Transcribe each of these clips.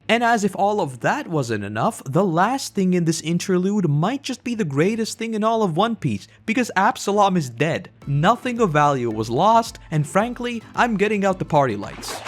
And as if all of that wasn't enough, the last thing in this interlude might just be the greatest thing in all of One Piece, because Absalom is dead. Nothing of value was lost, and frankly, I'm getting out the party lights.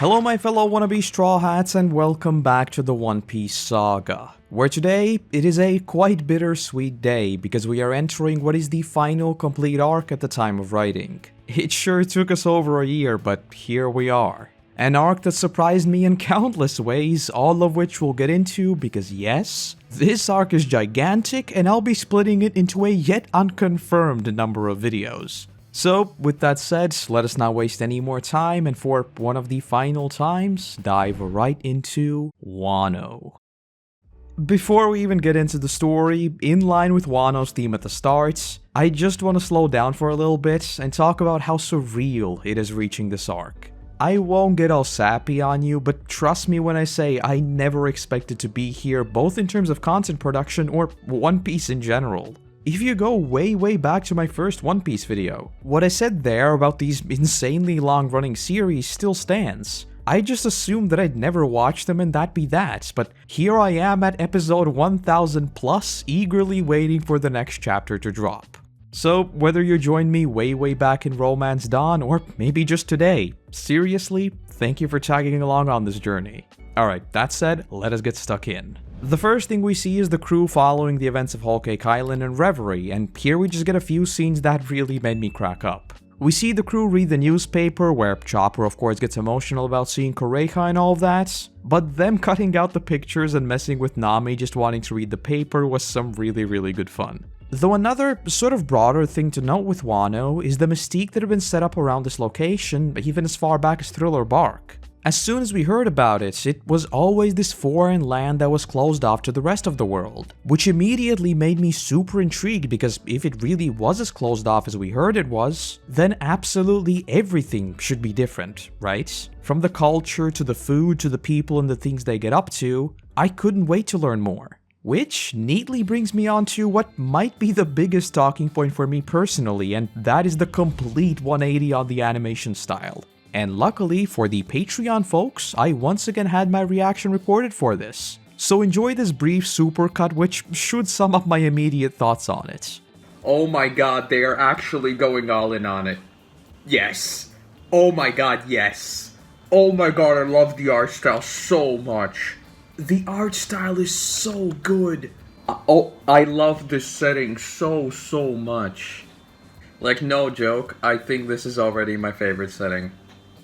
Hello my fellow wannabe Straw Hats, and welcome back to the One Piece saga, where today it is a quite bittersweet day because we are entering what is the final complete arc at the time of writing. It sure took us over a year, but here we are. An arc that surprised me in countless ways, all of which we'll get into because yes, this arc is gigantic and I'll be splitting it into a yet unconfirmed number of videos. So, with that said, let us not waste any more time and for one of the final times, dive right into Wano. Before we even get into the story, in line with Wano's theme at the start, I just want to slow down for a little bit and talk about how surreal it is reaching this arc. I won't get all sappy on you, but trust me when I say I never expected to be here, both in terms of content production or One Piece in general. If you go way back to my first One Piece video, what I said there about these insanely long-running series still stands. I just assumed that I'd never watch them and that be that, but here I am at episode 1000 plus, eagerly waiting for the next chapter to drop. So, whether you join me way back in Romance Dawn, or maybe just today, seriously, thank you for tagging along on this journey. Alright, that said, let us get stuck in. The first thing we see is the crew following the events of HAWKEYE Island and Reverie, and here we just get a few scenes that really made me crack up. We see the crew read the newspaper, where Chopper of course gets emotional about seeing Kureha and all of that, but them cutting out the pictures and messing with Nami just wanting to read the paper was some really good fun. Though another sort of broader thing to note with Wano is the mystique that had been set up around this location even as far back as Thriller Bark. As soon as we heard about it, it was always this foreign land that was closed off to the rest of the world, which immediately made me super intrigued because if it really was as closed off as we heard it was, then absolutely everything should be different, right? From the culture to the food to the people and the things they get up to, I couldn't wait to learn more. Which neatly brings me on to what might be the biggest talking point for me personally, and that is the complete 180 on the animation style. And luckily for the Patreon folks, I once again had my reaction recorded for this. So enjoy this brief supercut which should sum up my immediate thoughts on it. Oh my god, they are actually going all in on it. Yes. Oh my god, yes. Oh my god, I love the art style so much. The art style is so good. Oh, I love this setting so much. Like, no joke, I think this is already my favorite setting.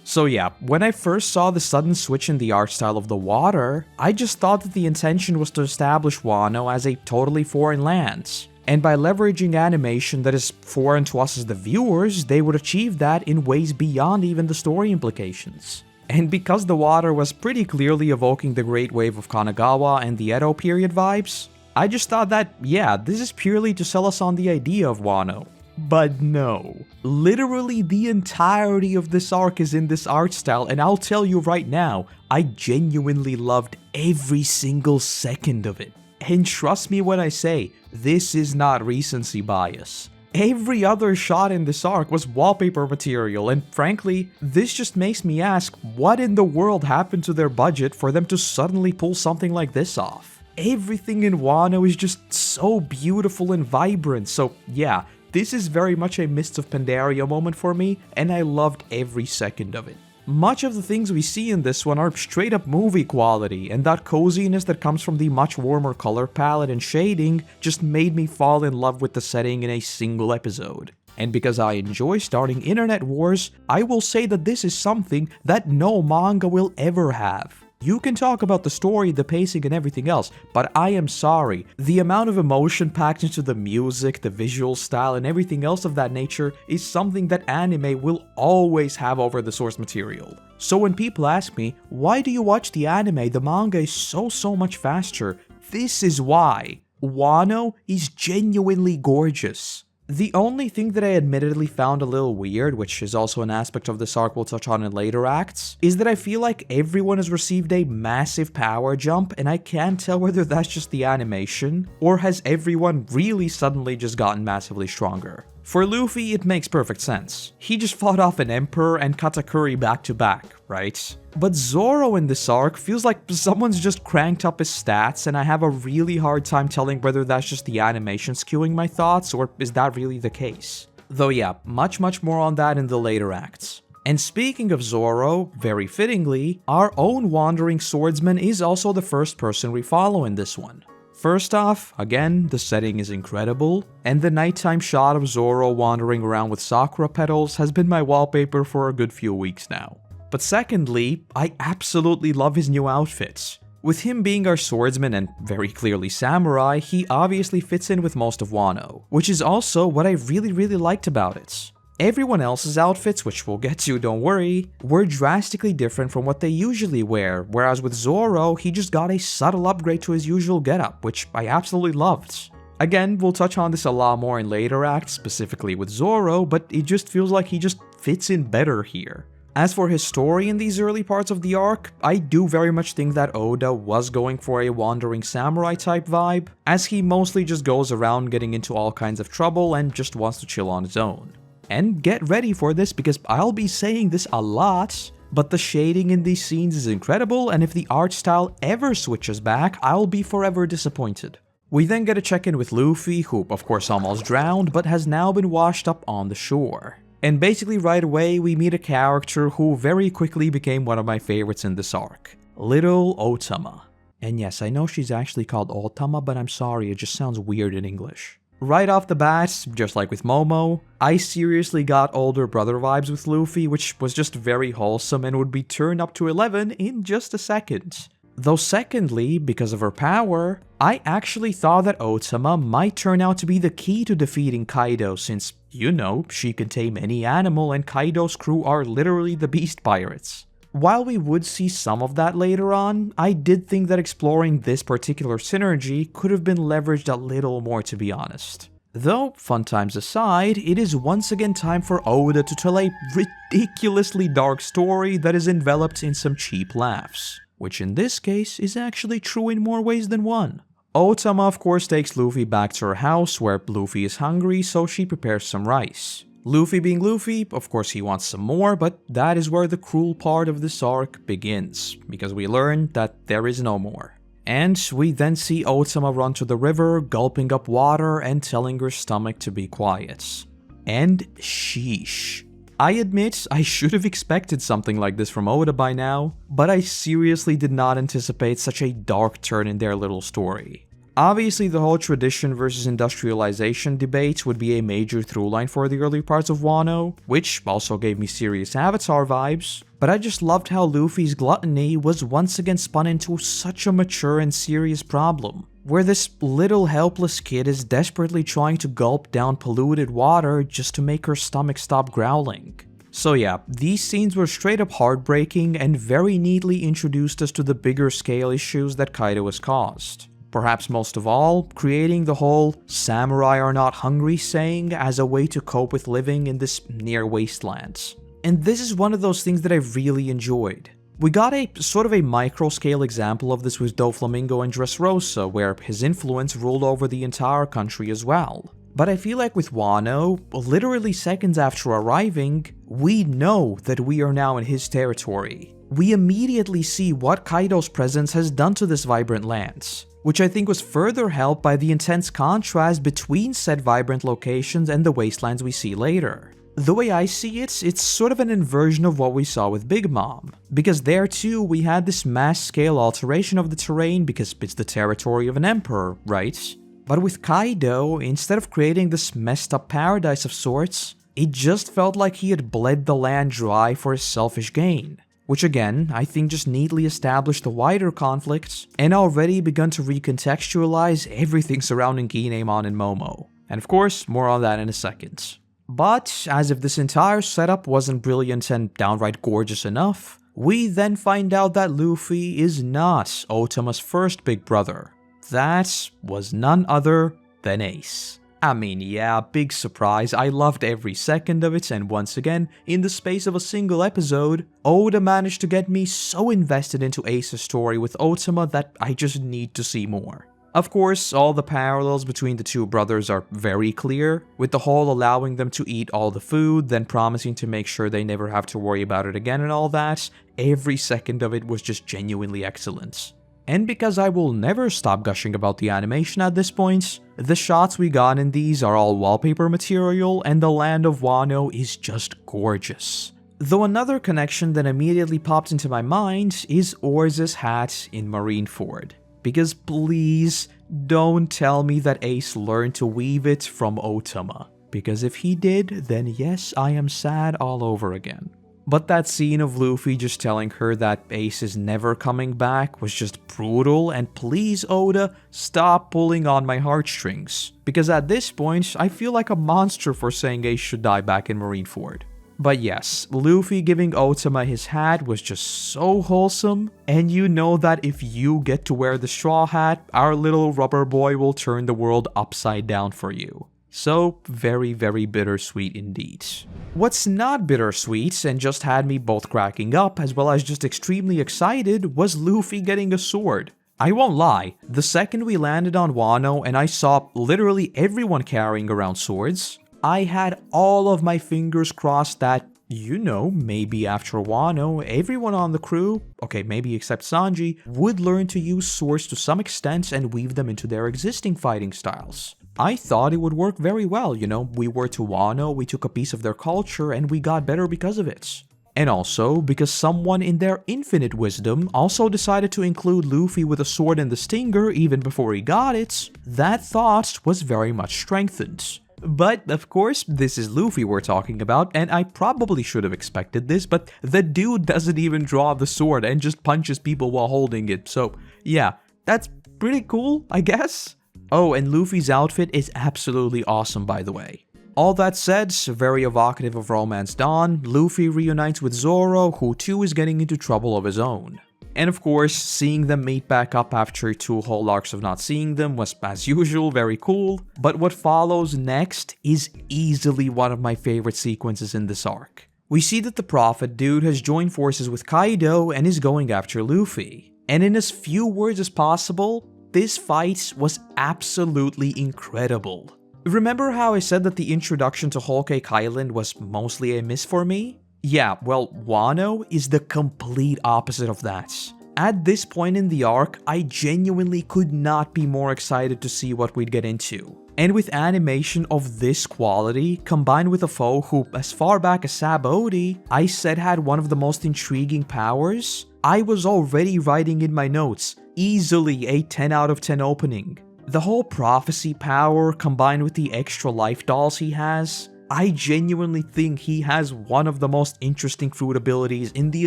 So yeah, when I first saw the sudden switch in the art style of the water, I just thought that the intention was to establish Wano as a totally foreign land. And by leveraging animation that is foreign to us as the viewers, they would achieve that in ways beyond even the story implications. And because the water was pretty clearly evoking the Great Wave of Kanagawa and the Edo period vibes, I just thought that, yeah, this is purely to sell us on the idea of Wano. But no. Literally the entirety of this arc is in this art style, and I'll tell you right now, I genuinely loved every single second of it. And trust me when I say, this is not recency bias. Every other shot in this arc was wallpaper material, and frankly, this just makes me ask what in the world happened to their budget for them to suddenly pull something like this off. Everything in Wano is just so beautiful and vibrant, so yeah, this is very much a Mists of Pandaria moment for me, and I loved every second of it. Much of the things we see in this one are straight up movie quality, and that coziness that comes from the much warmer color palette and shading just made me fall in love with the setting in a single episode. And because I enjoy starting internet wars, I will say that this is something that no manga will ever have. You can talk about the story, the pacing, and everything else, but I am sorry, the amount of emotion packed into the music, the visual style, and everything else of that nature is something that anime will always have over the source material. So when people ask me, why do you watch the anime? The manga is so much faster. This is why. Wano is genuinely gorgeous. The only thing that I admittedly found a little weird, which is also an aspect of this arc we'll touch on in later acts, is that I feel like everyone has received a massive power jump, and I can't tell whether that's just the animation, or has everyone really suddenly just gotten massively stronger. For Luffy, it makes perfect sense. He just fought off an emperor and Katakuri back to back, right? But Zoro in this arc feels like someone's just cranked up his stats, and I have a really hard time telling whether that's just the animation skewing my thoughts, or is that really the case. Though yeah, much more on that in the later acts. And speaking of Zoro, very fittingly, our own wandering swordsman is also the first person we follow in this one. First off, again, the setting is incredible, and the nighttime shot of Zoro wandering around with sakura petals has been my wallpaper for a good few weeks now. But secondly, I absolutely love his new outfits. With him being our swordsman and very clearly samurai, he obviously fits in with most of Wano, which is also what I really liked about it. Everyone else's outfits, which we'll get to, don't worry, were drastically different from what they usually wear, whereas with Zoro, he just got a subtle upgrade to his usual getup, which I absolutely loved. Again, we'll touch on this a lot more in later acts, specifically with Zoro, but it just feels like he just fits in better here. As for his story in these early parts of the arc, I do very much think that Oda was going for a wandering samurai type vibe, as he mostly just goes around getting into all kinds of trouble and just wants to chill on his own. And get ready for this because I'll be saying this a lot, but the shading in these scenes is incredible, and if the art style ever switches back, I'll be forever disappointed. We then get a check-in with Luffy, who of course almost drowned, but has now been washed up on the shore. And basically right away, we meet a character who very quickly became one of my favorites in this arc, Little Otama. And yes, I know she's actually called Otama, but I'm sorry, it just sounds weird in English. Right off the bat, just like with Momo, I seriously got older brother vibes with Luffy, which was just very wholesome and would be turned up to 11 in just a second. Though secondly, because of her power, I actually thought that Otama might turn out to be the key to defeating Kaido since, you know, she can tame any animal and Kaido's crew are literally the beast pirates. While we would see some of that later on, I did think that exploring this particular synergy could have been leveraged a little more, to be honest. Though, fun times aside, it is once again time for Oda to tell a ridiculously dark story that is enveloped in some cheap laughs, which in this case is actually true in more ways than one. Otama of course takes Luffy back to her house where Luffy is hungry, so she prepares some rice. Luffy being Luffy, of course he wants some more, but that is where the cruel part of this arc begins, because we learn that there is no more. And we then see Otama run to the river, gulping up water and telling her stomach to be quiet. And sheesh. I admit, I should have expected something like this from Oda by now, but I seriously did not anticipate such a dark turn in their little story. Obviously, the whole tradition versus industrialization debate would be a major throughline for the early parts of Wano, which also gave me serious Avatar vibes, but I just loved how Luffy's gluttony was once again spun into such a mature and serious problem, where this little helpless kid is desperately trying to gulp down polluted water just to make her stomach stop growling. So yeah, these scenes were straight up heartbreaking and very neatly introduced us to the bigger scale issues that Kaido has caused. Perhaps most of all, creating the whole "samurai are not hungry" saying as a way to cope with living in this near wasteland. And this is one of those things that I really enjoyed. We got a sort of a micro-scale example of this with Doflamingo and Dressrosa, where his influence ruled over the entire country as well. But I feel like with Wano, literally seconds after arriving, we know that we are now in his territory. We immediately see what Kaido's presence has done to this vibrant land, which I think was further helped by the intense contrast between said vibrant locations and the wastelands we see later. The way I see it, it's sort of an inversion of what we saw with Big Mom, because there too we had this mass-scale alteration of the terrain because it's the territory of an emperor, right? But with Kaido, instead of creating this messed up paradise of sorts, it just felt like he had bled the land dry for his selfish gain. Which again, I think just neatly established the wider conflicts, and already begun to recontextualize everything surrounding Kinemon and Momo. And of course, more on that in a second. But, as if this entire setup wasn't brilliant and downright gorgeous enough, we then find out that Luffy is not Otama's first big brother. That was none other than Ace. I mean, yeah, big surprise, I loved every second of it, and once again, in the space of a single episode, Oda managed to get me so invested into Ace's story with Otama that I just need to see more. Of course, all the parallels between the two brothers are very clear, with the whole allowing them to eat all the food, then promising to make sure they never have to worry about it again and all that. Every second of it was just genuinely excellent. And because I will never stop gushing about the animation at this point, the shots we got in these are all wallpaper material, and the land of Wano is just gorgeous. Though another connection that immediately popped into my mind is Orz's hat in Marineford. Because please, don't tell me that Ace learned to weave it from Otama. Because if he did, then yes, I am sad all over again. But that scene of Luffy just telling her that Ace is never coming back was just brutal, and please Oda, stop pulling on my heartstrings. Because at this point, I feel like a monster for saying Ace should die back in Marineford. But yes, Luffy giving Otama his hat was just so wholesome, and you know that if you get to wear the straw hat, our little rubber boy will turn the world upside down for you. So, very, very bittersweet indeed. What's not bittersweet, and just had me both cracking up as well as just extremely excited, was Luffy getting a sword. I won't lie, the second we landed on Wano and I saw literally everyone carrying around swords, I had all of my fingers crossed that, you know, maybe after Wano, everyone on the crew, okay, maybe except Sanji, would learn to use swords to some extent and weave them into their existing fighting styles. I thought it would work very well, you know, we were to Wano, we took a piece of their culture, and we got better because of it. And also, because someone in their infinite wisdom also decided to include Luffy with a sword and the stinger even before he got it, that thought was very much strengthened. But, of course, this is Luffy we're talking about, and I probably should have expected this, but the dude doesn't even draw the sword and just punches people while holding it, so yeah, that's pretty cool, I guess? Oh, and Luffy's outfit is absolutely awesome, by the way. All that said, very evocative of Romance Dawn, Luffy reunites with Zoro, who too is getting into trouble of his own. And of course, seeing them meet back up after 2 whole arcs of not seeing them was, as usual, very cool. But what follows next is easily one of my favorite sequences in this arc. We see that the Prophet dude has joined forces with Kaido and is going after Luffy. And in as few words as possible, this fight was absolutely incredible. Remember how I said that the introduction to Whole Cake Island was mostly a miss for me? Yeah, well, Wano is the complete opposite of that. At this point in the arc, I genuinely could not be more excited to see what we'd get into. And with animation of this quality, combined with a foe who, as far back as Sabaody, I said had one of the most intriguing powers, I was already writing in my notes, easily a 10 out of 10 opening. The whole prophecy power combined with the extra life dolls he has, I genuinely think he has one of the most interesting fruit abilities in the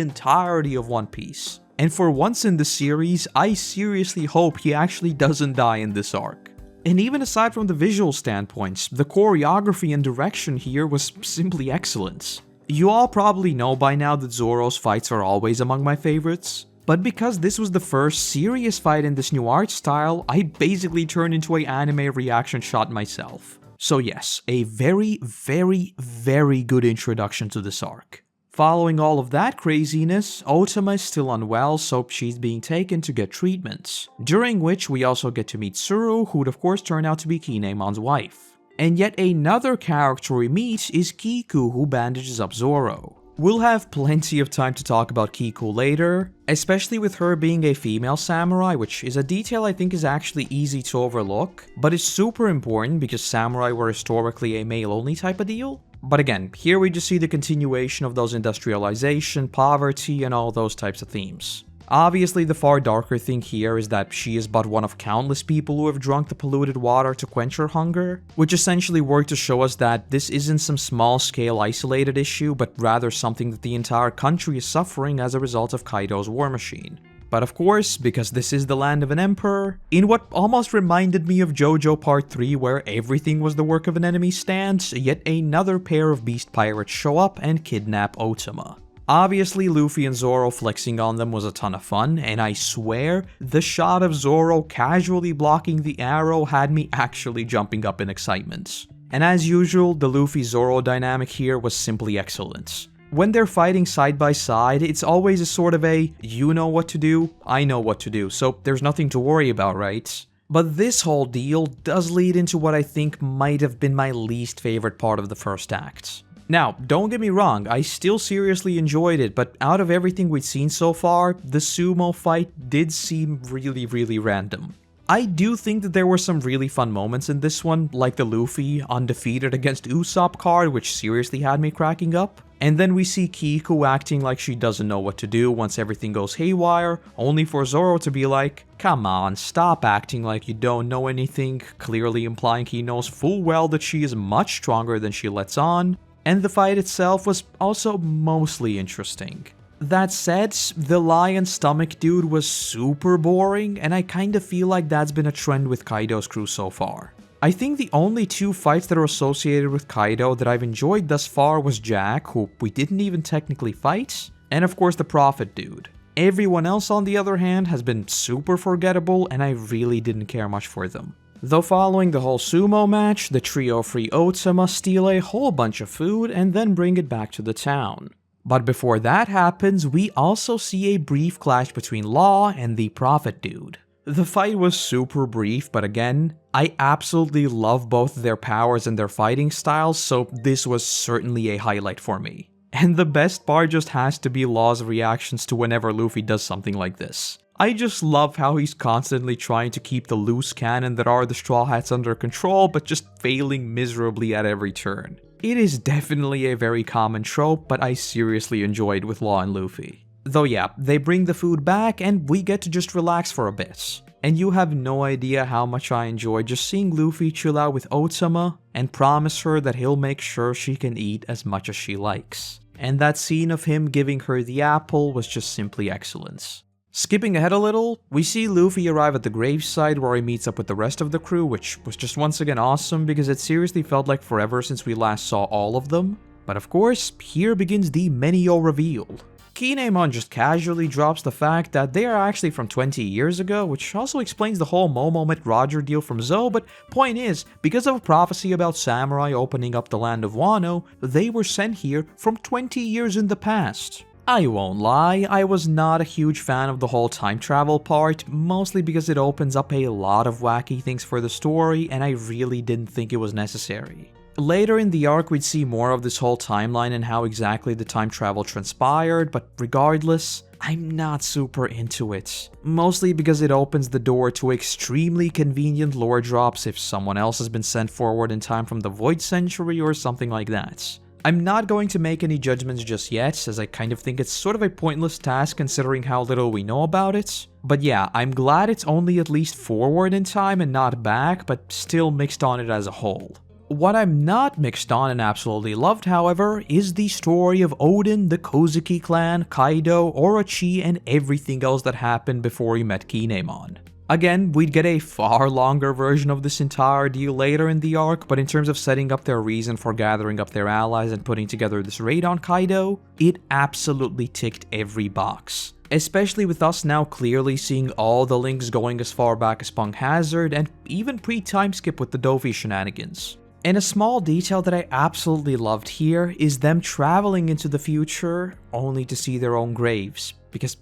entirety of One Piece. And for once in the series, I seriously hope he actually doesn't die in this arc. And even aside from the visual standpoints, the choreography and direction here was simply excellent. You all probably know by now that Zoro's fights are always among my favorites. But because this was the first serious fight in this new art style, I basically turned into an anime reaction shot myself. So yes, a very, very, very good introduction to this arc. Following all of that craziness, Otama is still unwell, so she's being taken to get treatments. During which we also get to meet Tsuru, who would of course turn out to be Kinemon's wife. And yet another character we meet is Kiku, who bandages up Zoro. We'll have plenty of time to talk about Kiku later, especially with her being a female samurai, which is a detail I think is actually easy to overlook, but it's super important because samurai were historically a male-only type of deal. But again, here we just see the continuation of those industrialization, poverty, and all those types of themes. Obviously, the far darker thing here is that she is but one of countless people who have drunk the polluted water to quench her hunger, which essentially worked to show us that this isn't some small-scale isolated issue, but rather something that the entire country is suffering as a result of Kaido's war machine. But of course, because this is the land of an emperor, in what almost reminded me of JoJo Part 3 where everything was the work of an enemy stand, yet another pair of beast pirates show up and kidnap Otama. Obviously, Luffy and Zoro flexing on them was a ton of fun, and I swear, the shot of Zoro casually blocking the arrow had me actually jumping up in excitement. And as usual, the Luffy-Zoro dynamic here was simply excellent. When they're fighting side by side, it's always a sort of a, you know what to do, I know what to do, so there's nothing to worry about, right? But this whole deal does lead into what I think might have been my least favorite part of the first act. Now, don't get me wrong, I still seriously enjoyed it, but out of everything we've seen so far, the sumo fight did seem really random. I do think that there were some really fun moments in this one, like the Luffy undefeated against Usopp card, which seriously had me cracking up. And then we see Kiku acting like she doesn't know what to do once everything goes haywire, only for Zoro to be like, come on, stop acting like you don't know anything, clearly implying he knows full well that she is much stronger than she lets on. And the fight itself was also mostly interesting. That said, the lion stomach dude was super boring, and I kinda feel like that's been a trend with Kaido's crew so far. I think the only two fights that are associated with Kaido that I've enjoyed thus far was Jack, who we didn't even technically fight, and of course the Prophet dude. Everyone else on the other hand has been super forgettable, and I really didn't care much for them. Though following the whole sumo match, the trio free Otama steal a whole bunch of food and then bring it back to the town. But before that happens, we also see a brief clash between Law and the Prophet dude. The fight was super brief, but again, I absolutely love both their powers and their fighting styles, so this was certainly a highlight for me. And the best part just has to be Law's reactions to whenever Luffy does something like this. I just love how he's constantly trying to keep the loose cannon that are the Straw Hats under control, but just failing miserably at every turn. It is definitely a very common trope, but I seriously enjoyed with Law and Luffy. Though yeah, they bring the food back and we get to just relax for a bit. And you have no idea how much I enjoy just seeing Luffy chill out with Otama and promise her that he'll make sure she can eat as much as she likes. And that scene of him giving her the apple was just simply excellent. Skipping ahead a little, we see Luffy arrive at the graveside where he meets up with the rest of the crew, which was just once again awesome because it seriously felt like forever since we last saw all of them. But of course, here begins the Menio reveal. Kinemon just casually drops the fact that they are actually from 20 years ago, which also explains the whole Momo met Roger deal from Zoe, but point is, because of a prophecy about samurai opening up the land of Wano, they were sent here from 20 years in the past. I won't lie, I was not a huge fan of the whole time travel part, mostly because it opens up a lot of wacky things for the story and I really didn't think it was necessary. Later in the arc we'd see more of this whole timeline and how exactly the time travel transpired, but regardless, I'm not super into it. Mostly because it opens the door to extremely convenient lore drops if someone else has been sent forward in time from the Void Century or something like that. I'm not going to make any judgments just yet, as I kind of think it's sort of a pointless task considering how little we know about it. But yeah, I'm glad it's only at least forward in time and not back, but still mixed on it as a whole. What I'm not mixed on and absolutely loved, however, is the story of Odin, the Kozuki clan, Kaido, Orochi, and everything else that happened before he met Kinemon. Again, we'd get a far longer version of this entire deal later in the arc, but in terms of setting up their reason for gathering up their allies and putting together this raid on Kaido, it absolutely ticked every box. Especially with us now clearly seeing all the links going as far back as Punk Hazard and even pre-time skip with the Dofi shenanigans. And a small detail that I absolutely loved here is them traveling into the future only to see their own graves, because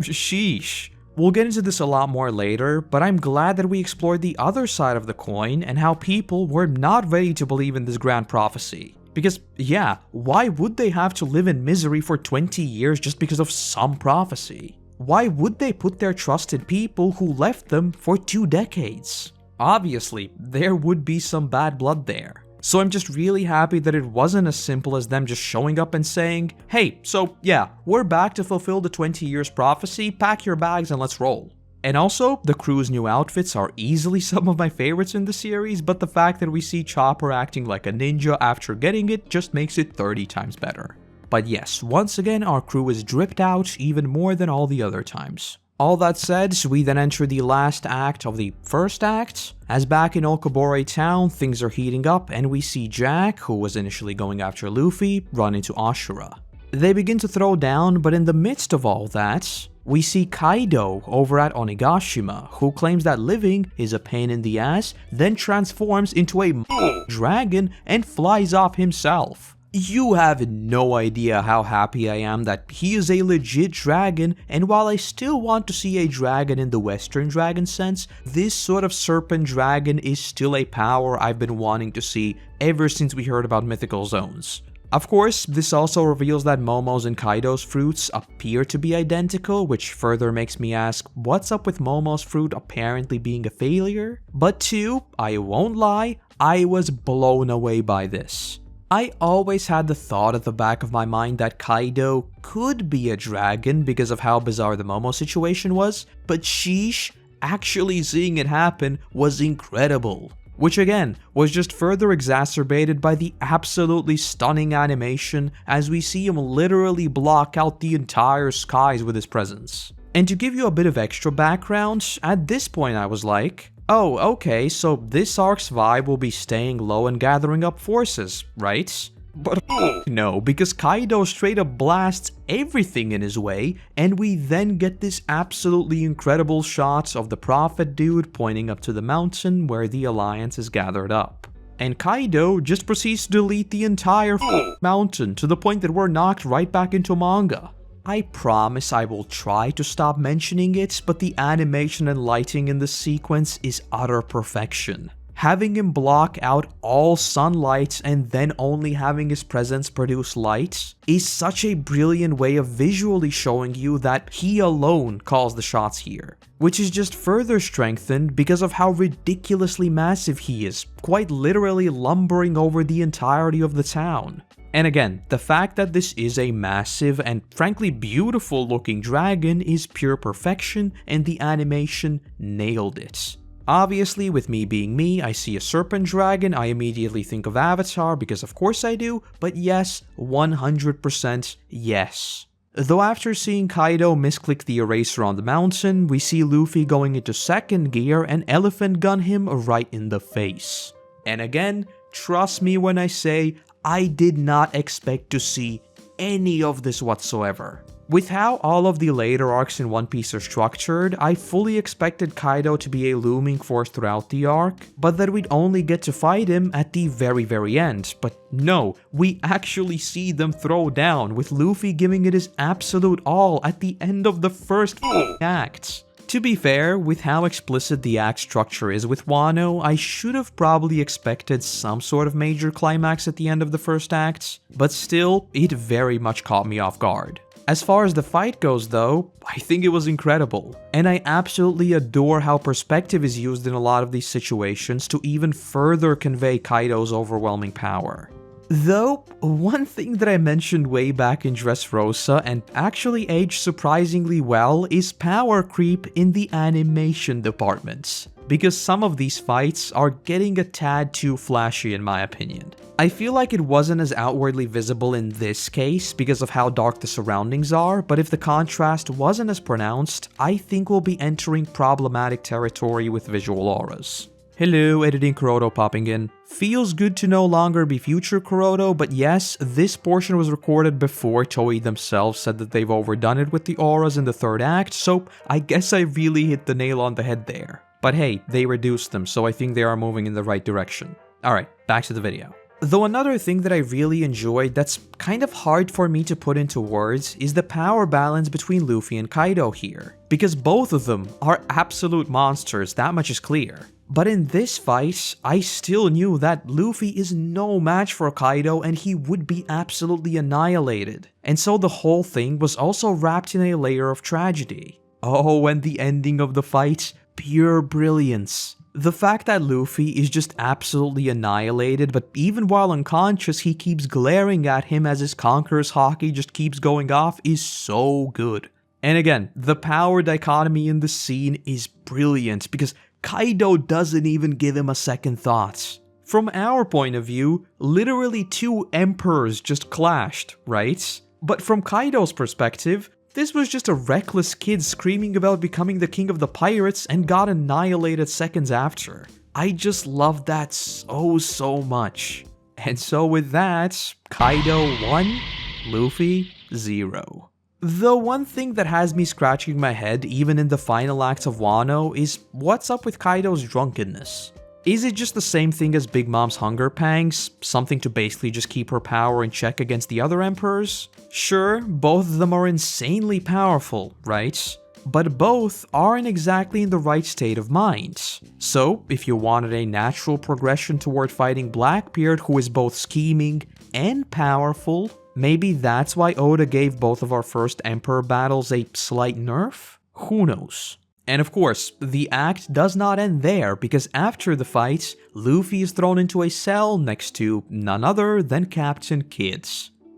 sheesh. We'll get into this a lot more later, but I'm glad that we explored the other side of the coin and how people were not ready to believe in this grand prophecy. Because yeah, why would they have to live in misery for 20 years just because of some prophecy? Why would they put their trust in people who left them for 2 decades? Obviously, there would be some bad blood there. So I'm just really happy that it wasn't as simple as them just showing up and saying, hey, so yeah, we're back to fulfill the 20 years prophecy, pack your bags and let's roll. And also, the crew's new outfits are easily some of my favorites in the series, but the fact that we see Chopper acting like a ninja after getting it just makes it 30 times better. But yes, once again, our crew is dripped out even more than all the other times. All that said, we then enter the last act of the first act, as back in Okobore town, things are heating up and we see Jack, who was initially going after Luffy, run into Ashura. They begin to throw down, but in the midst of all that, we see Kaido over at Onigashima, who claims that living is a pain in the ass, then transforms into a dragon and flies off himself. You have no idea how happy I am that he is a legit dragon, and while I still want to see a dragon in the Western dragon sense, this sort of serpent dragon is still a power I've been wanting to see ever since we heard about mythical zones. Of course, this also reveals that Momo's and Kaido's fruits appear to be identical, which further makes me ask, what's up with Momo's fruit apparently being a failure? But 2, I won't lie, I was blown away by this. I always had the thought at the back of my mind that Kaido could be a dragon because of how bizarre the Momo situation was, but sheesh, actually seeing it happen was incredible. Which again, was just further exacerbated by the absolutely stunning animation as we see him literally block out the entire skies with his presence. And to give you a bit of extra background, at this point I was like, oh, okay, so this arc's vibe will be staying low and gathering up forces, right? But no, because Kaido straight up blasts everything in his way, and we then get this absolutely incredible shot of the Prophet dude pointing up to the mountain where the Alliance is gathered up. And Kaido just proceeds to delete the entire mountain to the point that we're knocked right back into manga. I promise I will try to stop mentioning it, but the animation and lighting in this sequence is utter perfection. Having him block out all sunlight and then only having his presence produce light is such a brilliant way of visually showing you that he alone calls the shots here. Which is just further strengthened because of how ridiculously massive he is, quite literally lumbering over the entirety of the town. And again, the fact that this is a massive and frankly beautiful looking dragon is pure perfection, and the animation nailed it. Obviously, with me being me, I see a serpent dragon, I immediately think of Avatar because of course I do, but yes, 100% yes. Though after seeing Kaido misclick the eraser on the mountain, we see Luffy going into second gear and elephant gun him right in the face. And again, trust me when I say, I did not expect to see any of this whatsoever. With how all of the later arcs in One Piece are structured, I fully expected Kaido to be a looming force throughout the arc, but that we'd only get to fight him at the very end. But no, we actually see them throw down, with Luffy giving it his absolute all at the end of the first act. To be fair, with how explicit the act structure is with Wano, I should have probably expected some sort of major climax at the end of the first act, but still, it very much caught me off guard. As far as the fight goes though, I think it was incredible, and I absolutely adore how perspective is used in a lot of these situations to even further convey Kaido's overwhelming power. Though, one thing that I mentioned way back in Dressrosa and actually aged surprisingly well is power creep in the animation departments, because some of these fights are getting a tad too flashy in my opinion. I feel like it wasn't as outwardly visible in this case because of how dark the surroundings are, but if the contrast wasn't as pronounced, I think we'll be entering problematic territory with visual auras. Hello, editing Koroto popping in. Feels good to no longer be future Koroto, but yes, this portion was recorded before Toei themselves said that they've overdone it with the auras in the third act, so I guess I really hit the nail on the head there. But hey, they reduced them, so I think they are moving in the right direction. Alright, back to the video. Though another thing that I really enjoyed that's kind of hard for me to put into words is the power balance between Luffy and Kaido here, because both of them are absolute monsters, that much is clear. But in this fight, I still knew that Luffy is no match for Kaido and he would be absolutely annihilated. And so the whole thing was also wrapped in a layer of tragedy. Oh, and the ending of the fight, pure brilliance. The fact that Luffy is just absolutely annihilated, but even while unconscious he keeps glaring at him as his Conqueror's Haki just keeps going off is so good. And again, the power dichotomy in the scene is brilliant because Kaido doesn't even give him a second thought. From our point of view, literally two emperors just clashed, right? But from Kaido's perspective, this was just a reckless kid screaming about becoming the king of the pirates and got annihilated seconds after. I just love that so much. And so with that, Kaido 1, Luffy 0. The one thing that has me scratching my head even in the final acts of Wano is what's up with Kaido's drunkenness. Is it just the same thing as Big Mom's hunger pangs? Something to basically just keep her power in check against the other emperors? Sure, both of them are insanely powerful, right? But both aren't exactly in the right state of mind. So, if you wanted a natural progression toward fighting Blackbeard, who is both scheming and powerful, maybe that's why Oda gave both of our first Emperor battles a slight nerf? Who knows? And of course, the act does not end there, because after the fight, Luffy is thrown into a cell next to none other than Captain Kidd.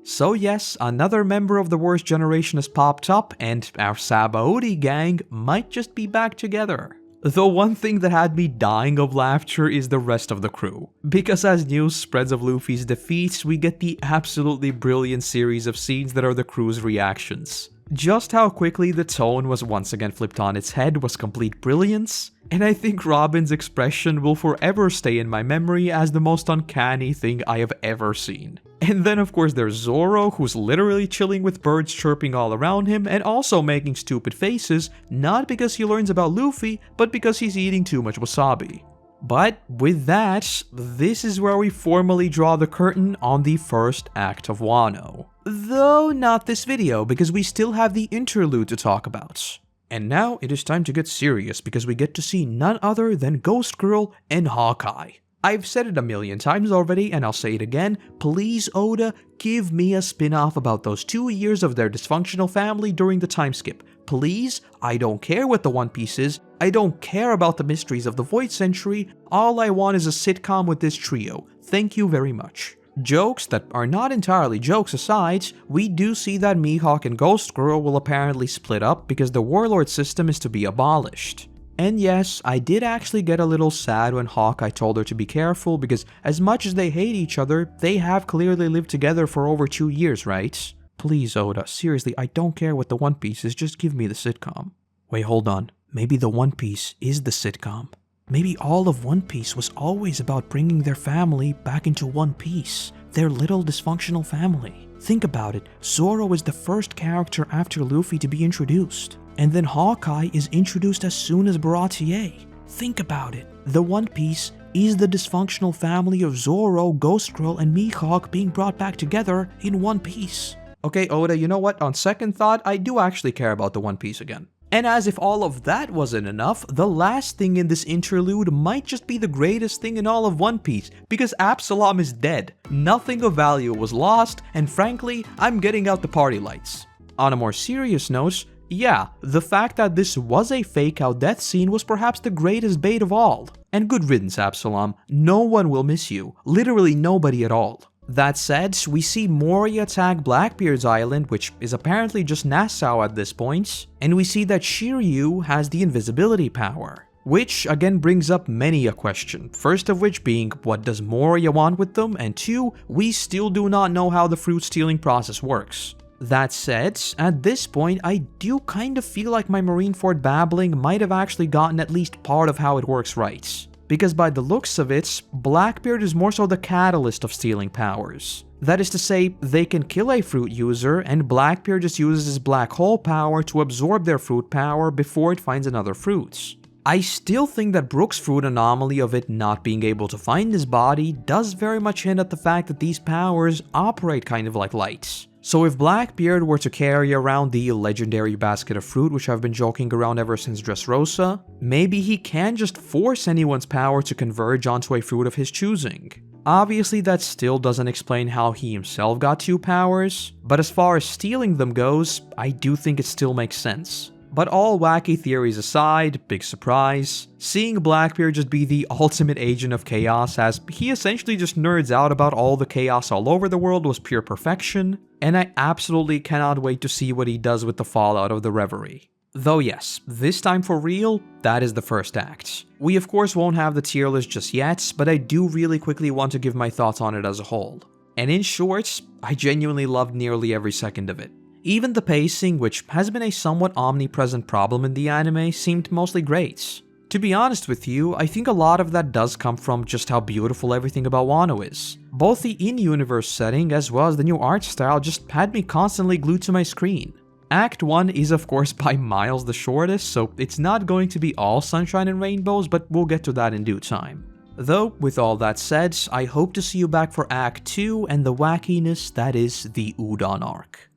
So yes, another member of the worst generation has popped up, and our Sabaody gang might just be back together. Though one thing that had me dying of laughter is the rest of the crew, because as news spreads of Luffy's defeats, we get the absolutely brilliant series of scenes that are the crew's reactions. Just how quickly the tone was once again flipped on its head was complete brilliance, and I think Robin's expression will forever stay in my memory as the most uncanny thing I have ever seen. And then of course there's Zoro, who's literally chilling with birds chirping all around him and also making stupid faces, not because he learns about Luffy, but because he's eating too much wasabi. But with that, this is where we formally draw the curtain on the first act of Wano. Though not this video, because we still have the interlude to talk about. And now it is time to get serious, because we get to see none other than Ghost Girl and HAWKEYE. I've said it a million times already, and I'll say it again, please Oda, give me a spin-off about those 2 years of their dysfunctional family during the time skip. Please, I don't care what the One Piece is, I don't care about the mysteries of the Void Century, all I want is a sitcom with this trio. Thank you very much. Jokes that are not entirely jokes aside, we do see that Mihawk and Ghost Girl will apparently split up because the warlord system is to be abolished. And yes, I did actually get a little sad when HAWKEYE told her to be careful, because as much as they hate each other, they have clearly lived together for over 2 years, right? Please Oda, seriously, I don't care what the One Piece is, just give me the sitcom. Wait, hold on. Maybe the One Piece is the sitcom. Maybe all of One Piece was always about bringing their family back into one piece. Their little dysfunctional family. Think about it, Zoro is the first character after Luffy to be introduced. And then HAWKEYE is introduced as soon as Baratier. Think about it. The One Piece is the dysfunctional family of Zoro, Ghost Girl, and Mihawk being brought back together in one piece. Okay, Oda, you know what? On second thought, I do actually care about the One Piece again. And as if all of that wasn't enough, the last thing in this interlude might just be the greatest thing in all of One Piece, because Absalom is dead. Nothing of value was lost, and frankly, I'm getting out the party lights. On a more serious note, yeah, the fact that this was a fake-out death scene was perhaps the greatest bait of all. And good riddance, Absalom. No one will miss you. Literally nobody at all. That said, we see Mori attack Blackbeard's island, which is apparently just Nassau at this point, and we see that Shiryu has the invisibility power. Which again brings up many a question, first of which being, what does Moria want with them, and 2, we still do not know how the fruit stealing process works. That said, at this point I do kind of feel like my Marineford babbling might have actually gotten at least part of how it works right. Because by the looks of it, Blackbeard is more so the catalyst of stealing powers. That is to say, they can kill a fruit user, and Blackbeard just uses his black hole power to absorb their fruit power before it finds another fruit. I still think that Brook's fruit anomaly of it not being able to find his body does very much hint at the fact that these powers operate kind of like lights. So if Blackbeard were to carry around the legendary basket of fruit, which I've been joking around ever since Dressrosa, maybe he can just force anyone's power to converge onto a fruit of his choosing. Obviously that still doesn't explain how he himself got 2 powers, but as far as stealing them goes, I do think it still makes sense. But all wacky theories aside, big surprise, seeing Blackbeard just be the ultimate agent of chaos as he essentially just nerds out about all the chaos all over the world was pure perfection, and I absolutely cannot wait to see what he does with the fallout of the Reverie. Though yes, this time for real, that is the first act. We of course won't have the tier list just yet, but I do really quickly want to give my thoughts on it as a whole. And in short, I genuinely loved nearly every second of it. Even the pacing, which has been a somewhat omnipresent problem in the anime, seemed mostly great. To be honest with you, I think a lot of that does come from just how beautiful everything about Wano is. Both the in-universe setting as well as the new art style just had me constantly glued to my screen. Act 1 is of course by miles the shortest, so it's not going to be all sunshine and rainbows, but we'll get to that in due time. Though, with all that said, I hope to see you back for Act 2 and the wackiness that is the Udon arc.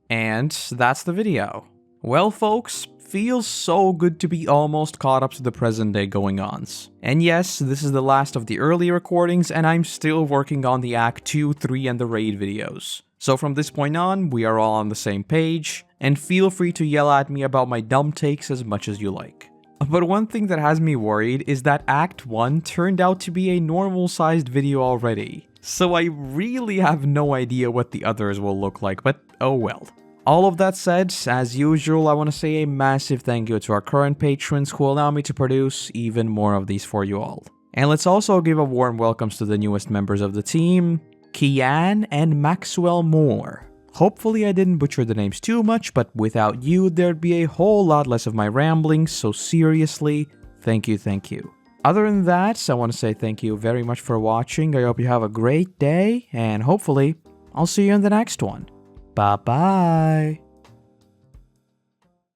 And that's the video. Well folks, feels so good to be almost caught up to the present day going-ons. And yes, this is the last of the early recordings and I'm still working on the Act 2, 3 and the raid videos. So from this point on, we are all on the same page, and feel free to yell at me about my dumb takes as much as you like. But one thing that has me worried is that Act 1 turned out to be a normal-sized video already. So I really have no idea what the others will look like, but oh well. All of that said, as usual, I want to say a massive thank you to our current patrons who allow me to produce even more of these for you all. And let's also give a warm welcomes to the newest members of the team, Kian and Maxwell Moore. Hopefully I didn't butcher the names too much, but without you, there'd be a whole lot less of my ramblings, so seriously, thank you, thank you. Other than that, I want to say thank you very much for watching, I hope you have a great day, and hopefully, I'll see you in the next one. Bye-bye!